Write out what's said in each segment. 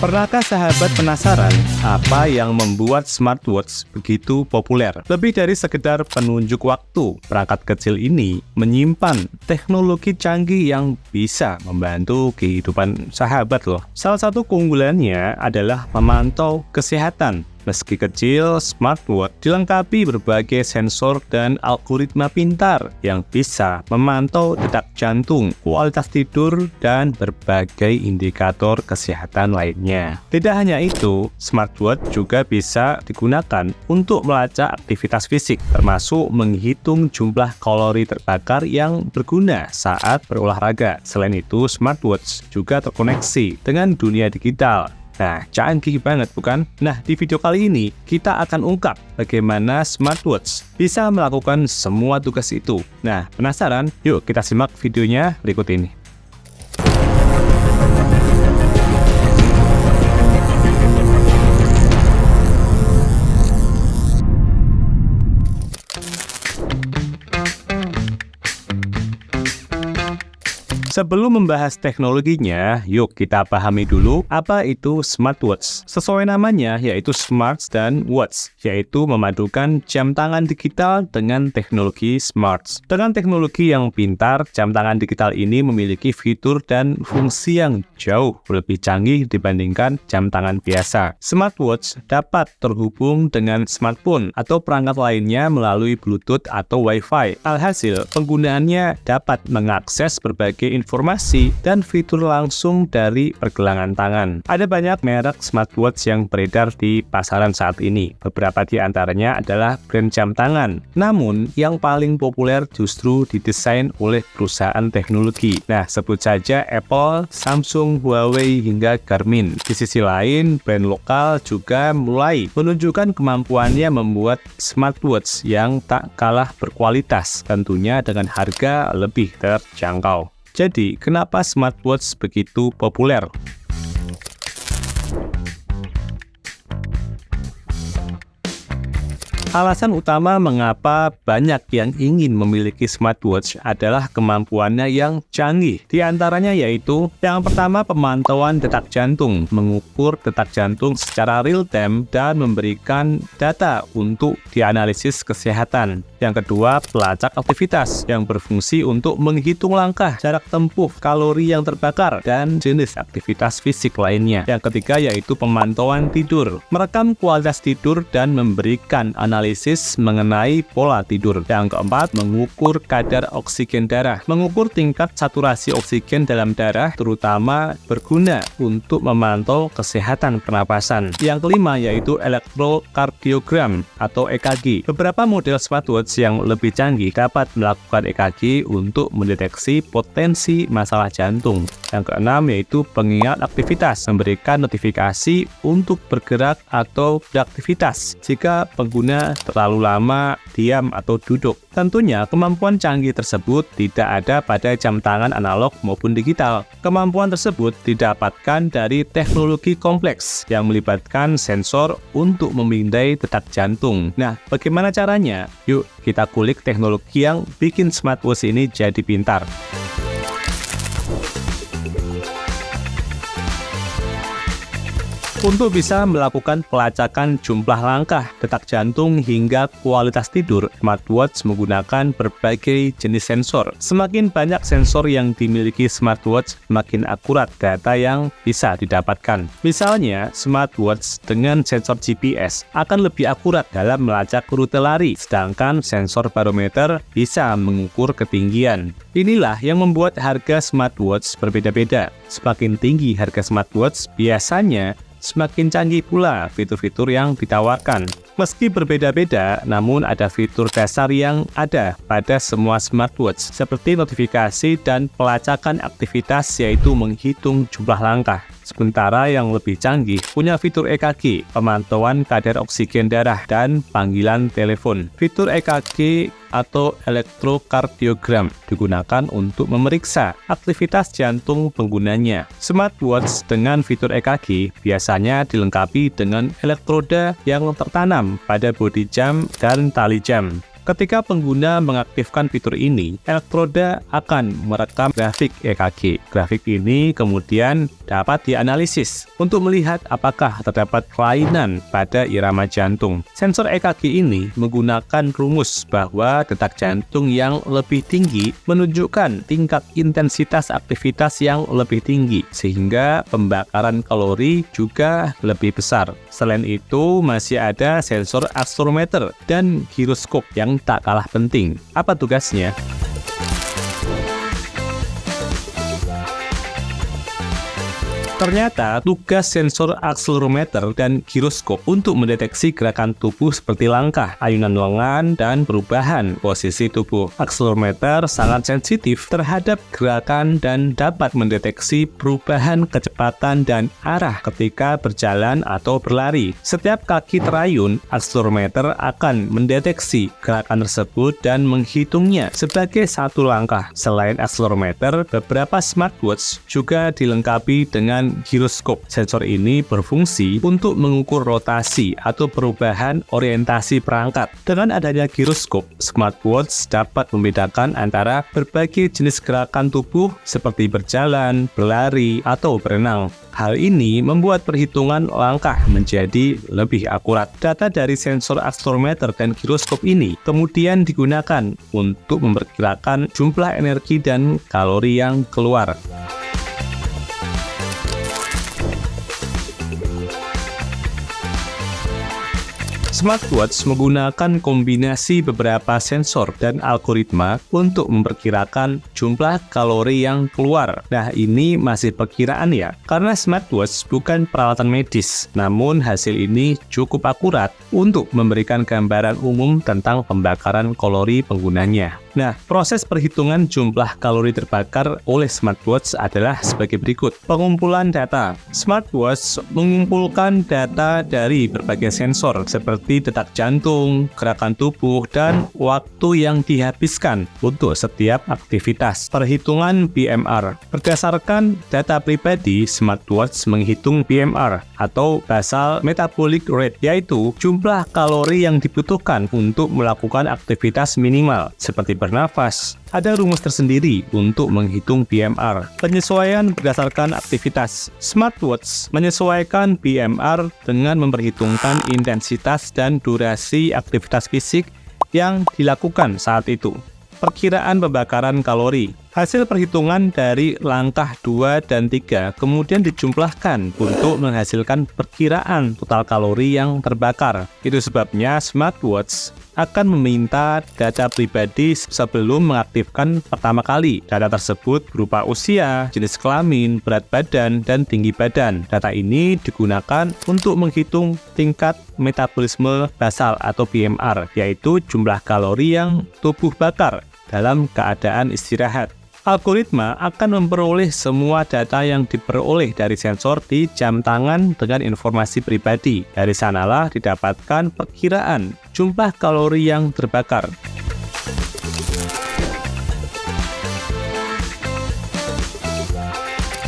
Pernahkah sahabat penasaran apa yang membuat smartwatch begitu populer? Lebih dari sekedar penunjuk waktu, perangkat kecil ini menyimpan teknologi canggih yang bisa membantu kehidupan sahabat loh. Salah satu keunggulannya adalah memantau kesehatan. Meski kecil, smartwatch dilengkapi berbagai sensor dan algoritma pintar yang bisa memantau detak jantung, kualitas tidur, dan berbagai indikator kesehatan lainnya. Tidak hanya itu, smartwatch juga bisa digunakan untuk melacak aktivitas fisik, termasuk menghitung jumlah kalori terbakar yang berguna saat berolahraga. Selain itu, smartwatch juga terkoneksi dengan dunia digital. Nah, canggih banget bukan? Nah, di video kali ini kita akan ungkap bagaimana smartwatch bisa melakukan semua tugas itu. Nah, penasaran? Yuk kita simak videonya berikut ini. Sebelum membahas teknologinya, yuk kita pahami dulu apa itu smartwatch. Sesuai namanya, yaitu smart dan watch, yaitu memadukan jam tangan digital dengan teknologi smart. Dengan teknologi yang pintar, jam tangan digital ini memiliki fitur dan fungsi yang jauh lebih canggih dibandingkan jam tangan biasa. Smartwatch dapat terhubung dengan smartphone atau perangkat lainnya melalui Bluetooth atau Wi-Fi. Alhasil, penggunaannya dapat mengakses berbagai informasi dan fitur langsung dari pergelangan tangan. Ada banyak merek smartwatch yang beredar di pasaran saat ini. Beberapa di antaranya adalah brand jam tangan. Namun, yang paling populer justru didesain oleh perusahaan teknologi. Nah, sebut saja Apple, Samsung, Huawei, hingga Garmin. Di sisi lain, brand lokal juga mulai menunjukkan kemampuannya membuat smartwatch yang tak kalah berkualitas, tentunya dengan harga lebih terjangkau. Jadi, kenapa smartwatch begitu populer? Alasan utama mengapa banyak yang ingin memiliki smartwatch adalah kemampuannya yang canggih. Di antaranya yaitu, yang pertama pemantauan detak jantung, mengukur detak jantung secara real-time dan memberikan data untuk dianalisis kesehatan. Yang kedua, pelacak aktivitas yang berfungsi untuk menghitung langkah, jarak tempuh, kalori yang terbakar, dan jenis aktivitas fisik lainnya. Yang ketiga yaitu pemantauan tidur, merekam kualitas tidur dan memberikan analisis mengenai pola tidur. Yang keempat, mengukur kadar oksigen darah, mengukur tingkat saturasi oksigen dalam darah, terutama berguna untuk memantau kesehatan pernapasan. Yang kelima yaitu elektrokardiogram atau EKG. Beberapa model smartwatch yang lebih canggih dapat melakukan EKG untuk mendeteksi potensi masalah jantung. Yang keenam yaitu pengingat aktivitas, memberikan notifikasi untuk bergerak atau beraktivitas jika pengguna terlalu lama diam atau duduk. Tentunya kemampuan canggih tersebut tidak ada pada jam tangan analog maupun digital. Kemampuan tersebut didapatkan dari teknologi kompleks yang melibatkan sensor untuk memindai detak jantung. Nah, bagaimana caranya? Yuk kita kulik teknologi yang bikin smartwatch ini jadi pintar. Untuk bisa melakukan pelacakan jumlah langkah, detak jantung, hingga kualitas tidur, smartwatch menggunakan berbagai jenis sensor. Semakin banyak sensor yang dimiliki smartwatch, semakin akurat data yang bisa didapatkan. Misalnya, smartwatch dengan sensor GPS akan lebih akurat dalam melacak rute lari, sedangkan sensor barometer bisa mengukur ketinggian. Inilah yang membuat harga smartwatch berbeda-beda. Semakin tinggi harga smartwatch, biasanya semakin canggih pula fitur-fitur yang ditawarkan. Meski berbeda-beda, namun ada fitur dasar yang ada pada semua smartwatch, seperti notifikasi dan pelacakan aktivitas, yaitu menghitung jumlah langkah. Sementara yang lebih canggih punya fitur EKG, pemantauan kadar oksigen darah, dan panggilan telepon. Fitur EKG atau elektrokardiogram digunakan untuk memeriksa aktivitas jantung penggunanya. Smartwatch dengan fitur EKG biasanya dilengkapi dengan elektroda yang tertanam pada bodi jam dan tali jam. Ketika pengguna mengaktifkan fitur ini, elektroda akan merekam grafik EKG. Grafik ini kemudian dapat dianalisis untuk melihat apakah terdapat kelainan pada irama jantung. Sensor EKG ini menggunakan rumus bahwa detak jantung yang lebih tinggi menunjukkan tingkat intensitas aktivitas yang lebih tinggi, sehingga pembakaran kalori juga lebih besar. Selain itu, masih ada sensor akselerometer dan giroskop yang tak kalah penting. Apa tugasnya? Ternyata tugas sensor akselerometer dan giroskop untuk mendeteksi gerakan tubuh seperti langkah, ayunan lengan, dan perubahan posisi tubuh. Akselerometer sangat sensitif terhadap gerakan dan dapat mendeteksi perubahan kecepatan dan arah ketika berjalan atau berlari. Setiap kaki terayun, akselerometer akan mendeteksi gerakan tersebut dan menghitungnya sebagai satu langkah. Selain akselerometer, beberapa smartwatch juga dilengkapi dengan giroskop. Sensor ini berfungsi untuk mengukur rotasi atau perubahan orientasi perangkat. Dengan adanya giroskop, smartwatch dapat membedakan antara berbagai jenis gerakan tubuh seperti berjalan, berlari, atau berenang. Hal ini membuat perhitungan langkah menjadi lebih akurat. Data dari sensor akselerometer dan giroskop ini kemudian digunakan untuk memperkirakan jumlah energi dan kalori yang keluar. Smartwatch menggunakan kombinasi beberapa sensor dan algoritma untuk memperkirakan jumlah kalori yang keluar. Nah, ini masih perkiraan ya, karena smartwatch bukan peralatan medis. Namun, hasil ini cukup akurat untuk memberikan gambaran umum tentang pembakaran kalori penggunanya. Nah, proses perhitungan jumlah kalori terbakar oleh smartwatch adalah sebagai berikut. Pengumpulan data. Smartwatch mengumpulkan data dari berbagai sensor seperti detak jantung, gerakan tubuh, dan waktu yang dihabiskan untuk setiap aktivitas. Perhitungan BMR. Berdasarkan data pribadi, smartwatch menghitung BMR atau basal metabolic rate, yaitu jumlah kalori yang dibutuhkan untuk melakukan aktivitas minimal seperti bernafas. Ada rumus tersendiri untuk menghitung BMR. Penyesuaian berdasarkan aktivitas. Smartwatch menyesuaikan BMR dengan memperhitungkan intensitas dan durasi aktivitas fisik yang dilakukan saat itu. Perkiraan pembakaran kalori. Hasil perhitungan dari langkah 2 dan 3 kemudian dijumlahkan untuk menghasilkan perkiraan total kalori yang terbakar. Itu sebabnya smartwatch akan meminta data pribadi sebelum mengaktifkan pertama kali. Data tersebut berupa usia, jenis kelamin, berat badan, dan tinggi badan. Data ini digunakan untuk menghitung tingkat metabolisme basal atau BMR, yaitu jumlah kalori yang tubuh bakar dalam keadaan istirahat. Algoritma akan memperoleh semua data yang diperoleh dari sensor di jam tangan dengan informasi pribadi. Dari sanalah didapatkan perkiraan jumlah kalori yang terbakar.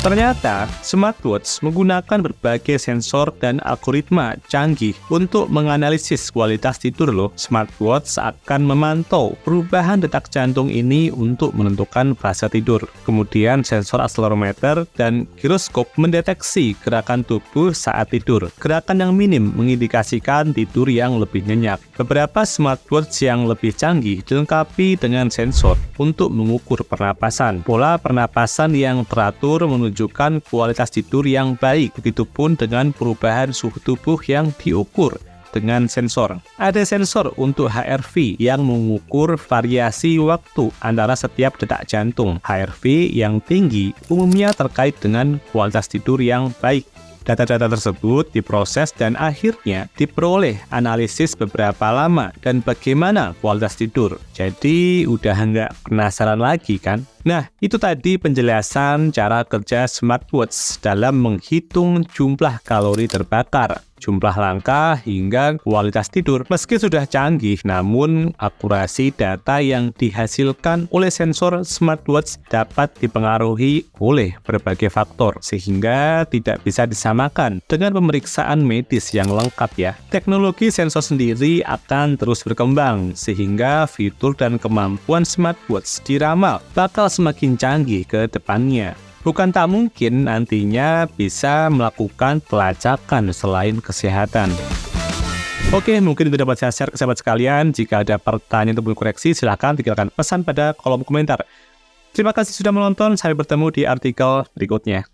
Ternyata, smartwatch menggunakan berbagai sensor dan algoritma canggih untuk menganalisis kualitas tidur loh. Smartwatch akan memantau perubahan detak jantung ini untuk menentukan fase tidur. Kemudian sensor akselerometer dan giroskop mendeteksi gerakan tubuh saat tidur. Gerakan yang minim mengindikasikan tidur yang lebih nyenyak. Beberapa smartwatch yang lebih canggih dilengkapi dengan sensor untuk mengukur pernapasan. Pola pernapasan yang teratur menunjukkan kualitas tidur yang baik, begitupun dengan perubahan suhu tubuh yang diukur dengan sensor. Ada sensor untuk HRV yang mengukur variasi waktu antara setiap detak jantung. HRV yang tinggi umumnya terkait dengan kualitas tidur yang baik. Data-data tersebut diproses dan akhirnya diperoleh analisis beberapa lama dan bagaimana kualitas tidur. Jadi udah nggak penasaran lagi kan? Nah, itu tadi penjelasan cara kerja smartwatch dalam menghitung jumlah kalori terbakar, jumlah langkah, hingga kualitas tidur. Meski sudah canggih, namun akurasi data yang dihasilkan oleh sensor smartwatch dapat dipengaruhi oleh berbagai faktor, sehingga tidak bisa disamakan dengan pemeriksaan medis yang lengkap ya. Teknologi sensor sendiri akan terus berkembang, sehingga fitur dan kemampuan smartwatch diramal bakal semakin canggih ke depannya. Bukan tak mungkin nantinya bisa melakukan pelacakan selain kesehatan. Oke, mungkin itu dapat saya share ke sahabat sekalian. Jika ada pertanyaan ataupun koreksi, silahkan tinggalkan pesan pada kolom komentar. Terima kasih sudah menonton, sampai bertemu di artikel berikutnya.